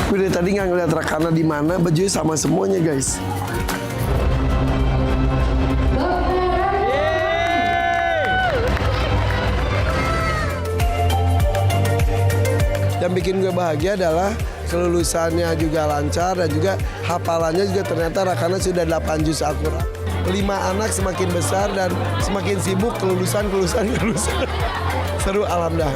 Gue dari tadi nggak ngeliat Rakana di mana, bajunya sama semuanya guys. Yang bikin gue bahagia adalah kelulusannya juga lancar dan juga hafalannya juga ternyata Rakana sudah 8 juz Al-Quran. 5 anak semakin besar dan semakin sibuk kelulusan. Seru alhamdulillah.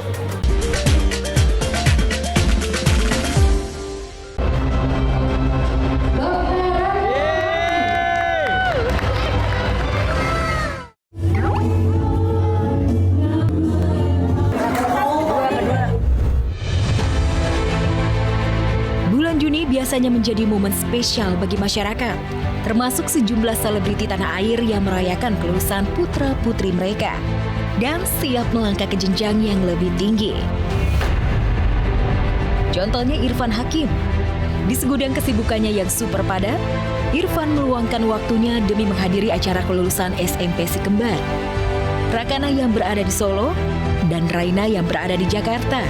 Juni biasanya menjadi momen spesial bagi masyarakat, termasuk sejumlah selebriti tanah air yang merayakan kelulusan putra-putri mereka dan siap melangkah ke jenjang yang lebih tinggi. Contohnya Irfan Hakim. Di segudang kesibukannya yang super padat, Irfan meluangkan waktunya demi menghadiri acara kelulusan SMP Si Kembar. Rakana yang berada di Solo dan Raina yang berada di Jakarta.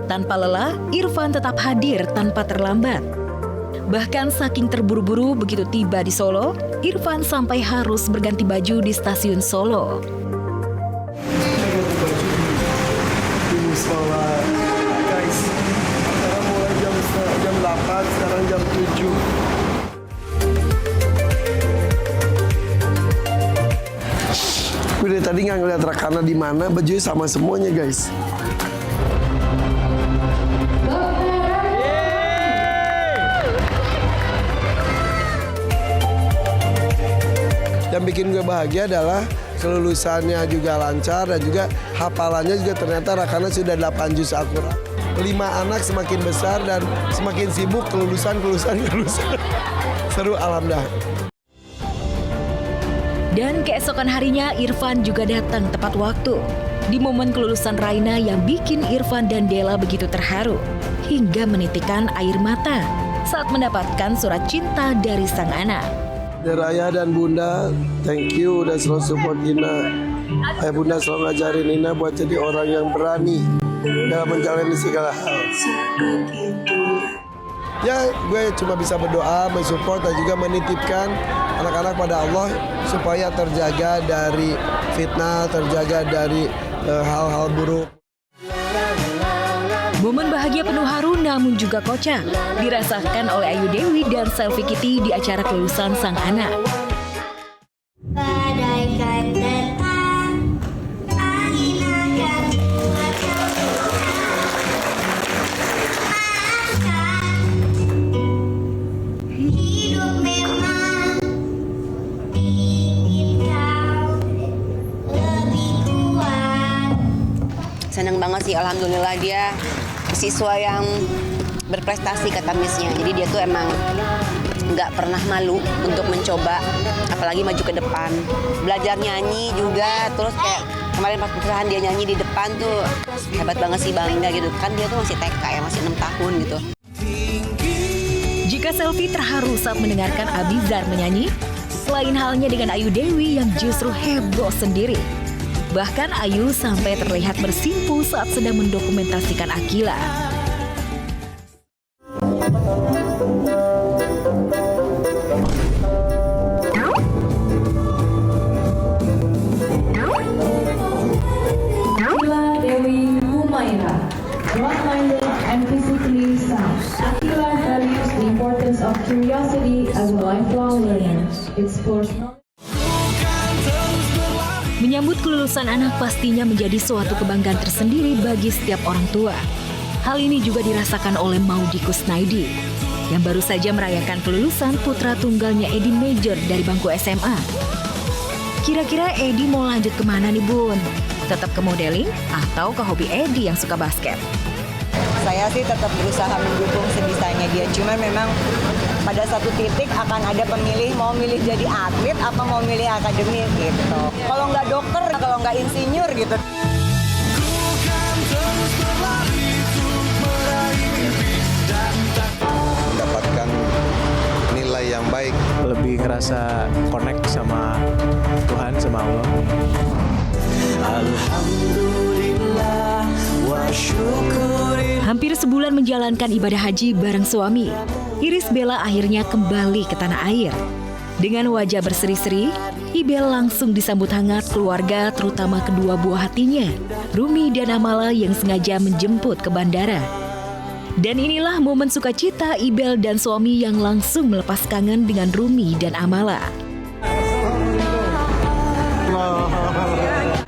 Tanpa lelah, Irfan tetap hadir tanpa terlambat. Bahkan saking terburu-buru begitu tiba di Solo, Irfan sampai harus berganti baju di stasiun Solo. Ini sholat, guys. Sekarang mulai jam 8, sekarang jam 7. Gue dari tadi nggak ngeliat Rakana di mana, bajunya sama semuanya guys. Yang bikin gue bahagia adalah kelulusannya juga lancar dan juga hafalannya juga ternyata Rakana sudah 8 juz Al-Quran. 5 anak semakin besar dan semakin sibuk kelulusan. Seru alhamdulillah. Dan keesokan harinya Irfan juga datang tepat waktu di momen kelulusan Raina yang bikin Irfan dan Della begitu terharu hingga menitikkan air mata saat mendapatkan surat cinta dari sang anak. Dari ayah dan bunda, thank you udah selalu support Ina. Ayah bunda selalu ngajarin Ina buat jadi orang yang berani dalam menjalani segala hal. Ya, gue cuma bisa berdoa, mensupport dan juga menitipkan anak-anak pada Allah supaya terjaga dari fitnah, terjaga dari hal-hal buruk. Momen bahagia penuh haru namun juga kocak dirasakan oleh Ayu Dewi dan Selvi Kitty di acara kelulusan sang anak. Bagaikan datang, angin akan hidup memang ingin kau lebih kuat. Seneng banget sih, alhamdulillah dia siswa yang berprestasi kata Miss-nya. Jadi dia tuh emang nggak pernah malu untuk mencoba, apalagi maju ke depan. Belajar nyanyi juga, terus kayak kemarin pas pernikahan dia nyanyi di depan tuh hebat banget sih, bangga gitu. Kan dia tuh masih TK ya, masih 6 tahun gitu. Jika Selvi terharu saat mendengarkan Abizar menyanyi, selain halnya dengan Ayu Dewi yang justru heboh sendiri. Bahkan Ayu sampai terlihat bersimpu saat sedang mendokumentasikan Akila. Akila Dewi Humaira, broad-minded and physically sound. Akila values the importance of curiosity as a lifelong learner. Explores Menyambut kelulusan anak pastinya menjadi suatu kebanggaan tersendiri bagi setiap orang tua. Hal ini juga dirasakan oleh Maudy Kusnaidi yang baru saja merayakan kelulusan putra tunggalnya Edi Major dari bangku SMA. Kira-kira Edi mau lanjut kemana nih Bun? Tetap ke modeling atau ke hobi Edi yang suka basket? Saya sih tetap berusaha mendukung sebisanya dia. Cuman memang pada satu titik akan ada pemilih mau milih jadi atlet apa mau milih akademik gitu. Kalau nggak dokter, kalau nggak insinyur gitu. Mendapatkan nilai yang baik. Lebih ngerasa connect sama Tuhan, sama Allah. Alhamdulillah wa Hampir sebulan menjalankan ibadah haji bareng suami, Iris Bella akhirnya kembali ke tanah air. Dengan wajah berseri-seri, Ibel langsung disambut hangat keluarga, terutama kedua buah hatinya, Rumi dan Amala yang sengaja menjemput ke bandara. Dan inilah momen sukacita Ibel dan suami yang langsung melepas kangen dengan Rumi dan Amala.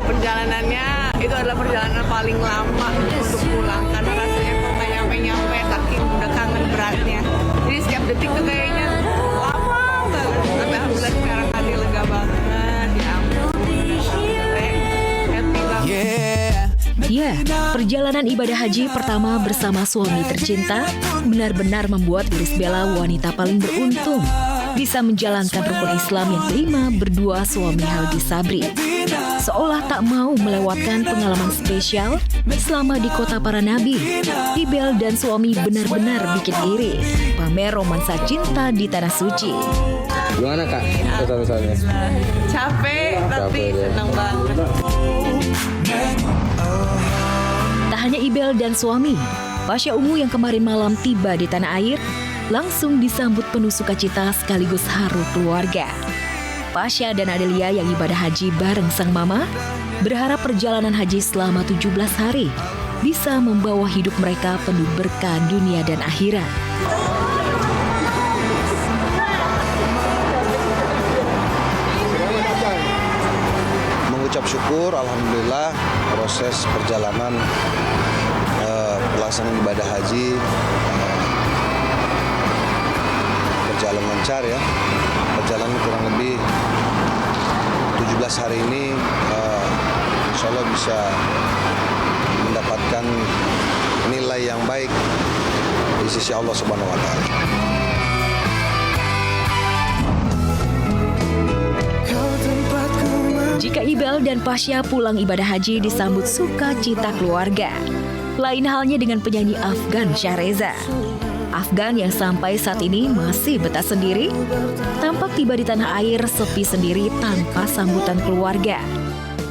Perjalanannya itu adalah perjalanan paling lama untuk pulang karena rasanya kok nggak nyampe-nyampe saking udah kangen beratnya. Jadi setiap detik tuh kayaknya lama banget. Tapi alhamdulillah sekarang hati lega banget. Ya ampun, happy banget. Ya, perjalanan ibadah haji pertama bersama suami tercinta benar-benar membuat Iris Bella wanita paling beruntung bisa menjalankan rukun Islam yang kelima berdua suami Haldi Sabri. Seolah tak mau melewatkan pengalaman spesial selama di kota para nabi, Ibel dan suami benar-benar bikin iri pamer romansa cinta di tanah suci. Gimana Kak kesan-kesannya? Capek tapi senang banget. Tak hanya Ibel dan suami, Pasha Ungu yang kemarin malam tiba di tanah air langsung disambut penuh sukacita sekaligus haru keluarga. Pasha dan Adelia yang ibadah haji bareng sang mama berharap perjalanan haji selama 17 hari bisa membawa hidup mereka penuh berkah dunia dan akhirat. Mengucap syukur, alhamdulillah proses perjalanan pelaksanaan ibadah haji berjalan lancar ya. Perjalanan kurang lebih 17 hari ini insya Allah bisa mendapatkan nilai yang baik di sisi Allah Subhanahu wa Ta'ala. Jika Ibel dan Pasha pulang ibadah haji disambut sukacita keluarga, lain halnya dengan penyanyi Afgan Syahreza. Afgan yang sampai saat ini masih betah sendiri, tampak tiba di tanah air sepi sendiri tanpa sambutan keluarga.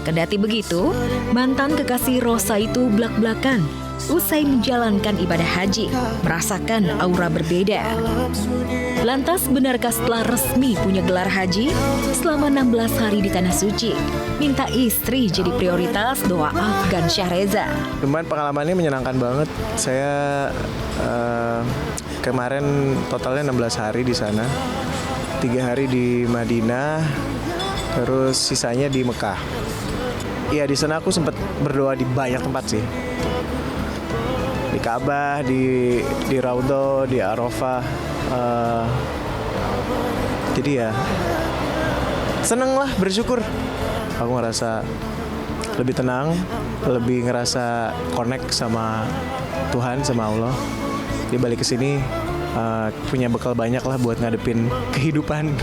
Kendati begitu, mantan kekasih Rosa itu blak-blakan usai menjalankan ibadah haji, merasakan aura berbeda. Lantas benarkah setelah resmi punya gelar haji selama 16 hari di tanah suci, minta istri jadi prioritas doa Afgan Syahreza? Lumayan pengalamannya menyenangkan banget. Saya kemarin totalnya 16 hari di sana. 3 hari di Madinah, terus sisanya di Mekah. Iya, di sana aku sempat berdoa di banyak tempat sih. Di Ka'bah, di Raudhah, di Arafah. Jadi ya seneng lah, bersyukur. Aku ngerasa lebih tenang, lebih ngerasa connect sama Tuhan, sama Allah. Dia balik ke sini punya bekal banyak lah buat ngadepin kehidupan.